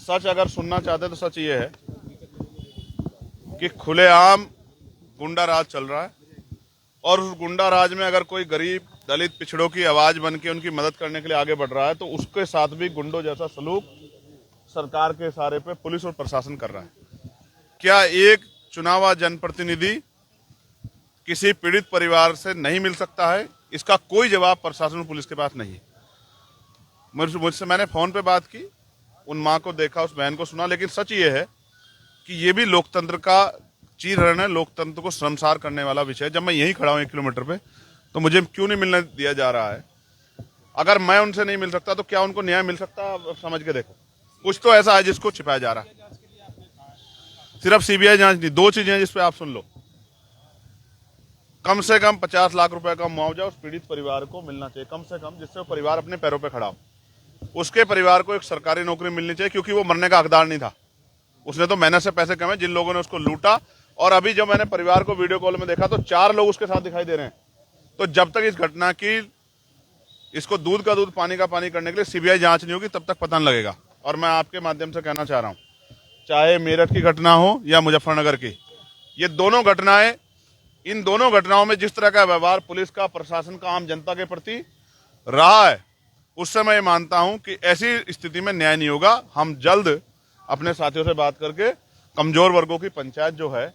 सच अगर सुनना चाहते तो सच ये है कि खुलेआम गुंडा राज चल रहा है और उस गुंडा राज में अगर कोई गरीब दलित पिछड़ों की आवाज बन के उनकी मदद करने के लिए आगे बढ़ रहा है तो उसके साथ भी गुंडों जैसा सलूक सरकार के इशारे पे पुलिस और प्रशासन कर रहा है। क्या एक चुनावा जनप्रतिनिधि किसी पीड़ित परिवार से नहीं मिल सकता है? इसका कोई जवाब प्रशासन और पुलिस के पास नहीं है। मुझसे मैंने फोन पे बात की, उन माँ को देखा, उस बहन को सुना, लेकिन सच ये है कि ये भी लोकतंत्र का चीरहरण है, लोकतंत्र को शर्मसार करने वाला विषय है। जब मैं यहीं खड़ा हूँ 1 किलोमीटर पे तो मुझे क्यों नहीं मिलने दिया जा रहा है? अगर मैं उनसे नहीं मिल सकता तो क्या उनको न्याय मिल सकता? समझ के देखो, कुछ तो ऐसा है जिसको छिपाया जा रहा है। सिर्फ सीबीआई जांच नहीं, 2 चीजें हैं जिसपे आप सुन लो। कम से कम 50 लाख रुपए का मुआवजा उस पीड़ित परिवार को मिलना चाहिए, कम से कम, जिससे वो परिवार अपने पैरों पे खड़ा हो। उसके परिवार को एक सरकारी नौकरी मिलनी चाहिए, क्योंकि वो मरने का हकदार नहीं था। उसने तो मेहनत से पैसे कमाए, जिन लोगों ने उसको लूटा। और अभी जब मैंने परिवार को वीडियो कॉल में देखा तो 4 लोग उसके साथ दिखाई दे रहे हैं। तो जब तक इस घटना की, इसको दूध का दूध पानी का पानी करने के लिए सीबीआई जांच नहीं होगी, तब तक पता नहीं लगेगा। और मैं आपके माध्यम से कहना चाह रहा हूं, चाहे मेरठ की घटना हो या मुजफ्फरनगर की, ये दोनों घटनाएं, इन दोनों घटनाओं में जिस तरह का व्यवहार पुलिस का, प्रशासन का आम जनता के प्रति रहा है, उससे मैं ये मानता हूं कि ऐसी स्थिति में न्याय नहीं होगा। हम जल्द अपने साथियों से बात करके कमजोर वर्गों की पंचायत जो है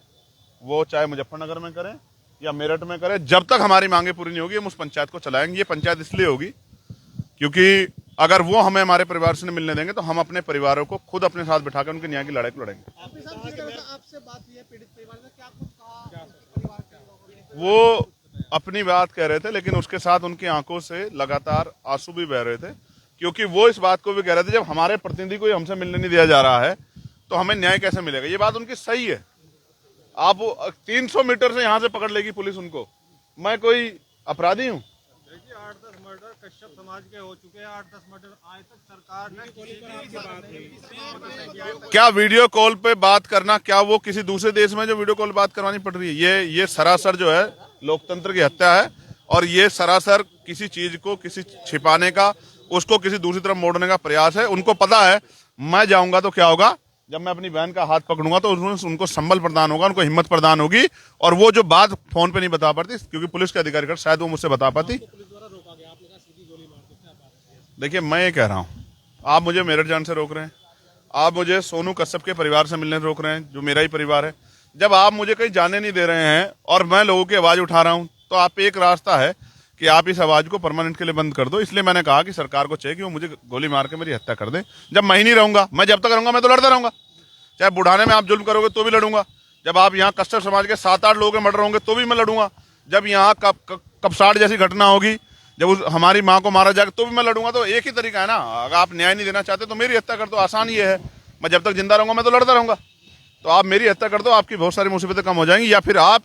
वो चाहे मुजफ्फरनगर में करें या मेरठ में करें, जब तक हमारी मांगे पूरी नहीं होगी हम उस पंचायत को चलाएंगे। ये पंचायत इसलिए होगी क्योंकि अगर वो हमें हमारे परिवार से नहीं मिलने देंगे तो हम अपने परिवारों को खुद अपने साथ बिठाकर उनके न्याय की लड़ाई को लड़ेंगे। आपसे बात हुई है पीड़ित परिवार से, क्या कुछ कहा? वो अपनी बात कह रहे थे, लेकिन उसके साथ उनकी आंखों से लगातार आंसू भी बह रहे थे, क्योंकि वो इस बात को भी कह रहे थे जब हमारे प्रतिनिधि को हमसे मिलने नहीं दिया जा रहा है तो हमें न्याय कैसे मिलेगा। ये बात उनकी सही है। आप 300 मीटर से यहां से पकड़ लेगी पुलिस उनको। मैं कोई अपराधी हूं? देखिए 8-10 मर्डर कश्यप समाज के हो चुके हैं, 8-10 मर्डर आज तक सरकार ने क्या वीडियो कॉल पे बात करना, क्या वो किसी दूसरे देश में जो वीडियो कॉल बात करवानी पड़ रही है? ये सरासर जो है लोकतंत्र की हत्या है और ये सरासर किसी चीज को किसी छिपाने का, उसको किसी दूसरी तरफ मोड़ने का प्रयास है। उनको पता है मैं जाऊंगा तो क्या होगा, जब मैं अपनी बहन का हाथ पकड़ूंगा तो उनको संबल प्रदान होगा, उनको हिम्मत प्रदान होगी। और वो जो बात फोन पे नहीं बता पाती क्योंकि पुलिस के अधिकारी कर, शायद वो मुझसे बता पाती। देखिए मैं ये कह रहा हूँ, आप मुझे मेरठ जाने से रोक रहे हैं, आप मुझे सोनू कश्यप के परिवार से मिलने से रोक रहे हैं जो मेरा ही परिवार है। जब आप मुझे कहीं जाने नहीं दे रहे हैं और मैं लोगों की आवाज उठा रहा हूँ तो आप एक रास्ता है कि आप इस आवाज को परमानेंट के लिए बंद कर दो। इसलिए मैंने कहा कि सरकार को चाहिए कि वो मुझे गोली मार के मेरी हत्या कर दे। जब मैं ही नहीं रहूंगा, मैं जब तक रहूंगा मैं तो लड़ता रहूंगा। चाहे बुढ़ाने में आप जुल्म करोगे तो भी लड़ूंगा, जब आप यहाँ कश्यप समाज के 7-8 लोगों के मर्डर होंगे तो भी मैं लड़ूंगा, जब यहाँ कपसाड़ जैसी घटना होगी, जब हमारी माँ को मारा जाएगा तो भी मैं लड़ूंगा। तो एक ही तरीका है ना, अगर आप न्याय नहीं देना चाहते तो मेरी हत्या कर दो। आसान ये है, मैं जब तक जिंदा रहूंगा मैं तो लड़ता रहूंगा। तो आप मेरी हत्या कर दो, आपकी बहुत सारी मुसीबतें कम हो जाएंगी। या फिर आप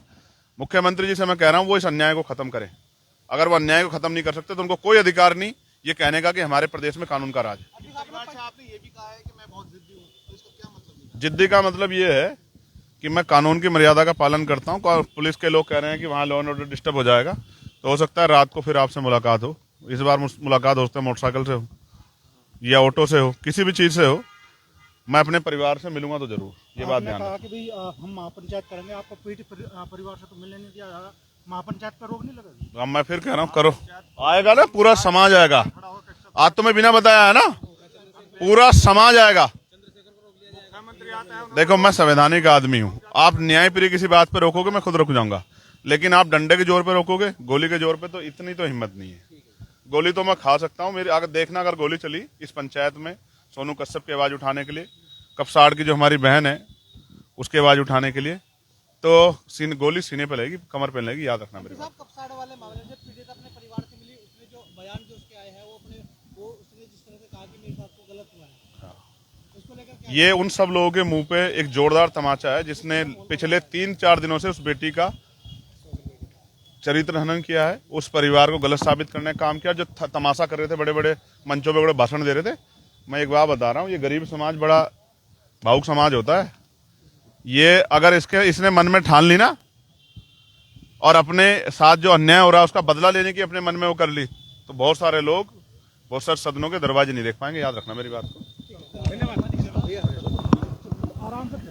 मुख्यमंत्री जी से मैं कह रहा हूँ वो इस अन्याय को खत्म करें। अगर वो अन्याय को खत्म नहीं कर सकते तो उनको कोई अधिकार नहीं ये कहने का कि हमारे प्रदेश में कानून का राज है। आपने ये भी कहा है कि मैं बहुत जिद्दी हूँ, तो इसका क्या मतलब? जिद्दी का मतलब ये है कि मैं कानून की मर्यादा का पालन करता हूँ। पुलिस के लोग कह रहे हैं कि वहाँ लॉ एंड ऑर्डर डिस्टर्ब हो जाएगा, तो हो सकता है रात को फिर आपसे मुलाकात हो। इस बार मुलाकात हो सकता है मोटरसाइकिल से हो या ऑटो से हो, किसी भी चीज से हो, मैं अपने परिवार से मिलूंगा तो जरूर। ये बात ध्यान रखना कि भाई हम महापंचायत करेंगे, आपको पीड़ित परिवार से तो मिलने नहीं दिया जा रहा, महापंचायत पर रोक नहीं लगेगी? अब मैं फिर कह रहा हूँ करो, आएगा ना, पूरा समाज आएगा। आज तुम्हें बिना बताया है ना, पूरा समाज आएगा। देखो मैं संवैधानिक आदमी हूँ, आप न्यायप्रिय किसी बात पे रोकोगे मैं खुद रुक जाऊंगा, लेकिन आप डंडे के जोर पे रोकोगे, गोली के जोर पे, तो इतनी तो हिम्मत नहीं है। गोली तो मैं खा सकता हूँ, मेरी अगर देखना, अगर गोली चली इस पंचायत में सोनू कश्यप की आवाज उठाने के लिए, कपसाड़ की जो हमारी बहन है उसकी आवाज उठाने के लिए, तो गोली सीने पे लगेगी, कमर पे लगेगी, याद रखना मेरे को। कपसाड़ वाले मामले में पीड़ित अपने परिवार से मिली, उसने जो बयान जो उसके आए हैं वो उसने जिस तरह से कहा कि मेरे साथ तो गलत हुआ है, उसको लेकर ये उन सब लोगों के मुंह पे एक जोरदार तमाचा है जिसने पिछले 3-4 दिनों से उस बेटी का चरित्र हनन किया है, उस परिवार को गलत साबित करने का काम किया, जो तमाशा कर रहे थे, बड़े बड़े मंचों पे बड़े भाषण दे रहे थे। मैं एक बात बता रहा हूँ, ये गरीब समाज बड़ा भावुक समाज होता है। ये अगर इसने मन में ठान ली ना और अपने साथ जो अन्याय हो रहा है उसका बदला लेने की अपने मन में वो कर ली, तो बहुत सारे लोग बहुत सारे सदनों के दरवाजे नहीं देख पाएंगे। याद रखना मेरी बात को। धन्यवाद। आराम से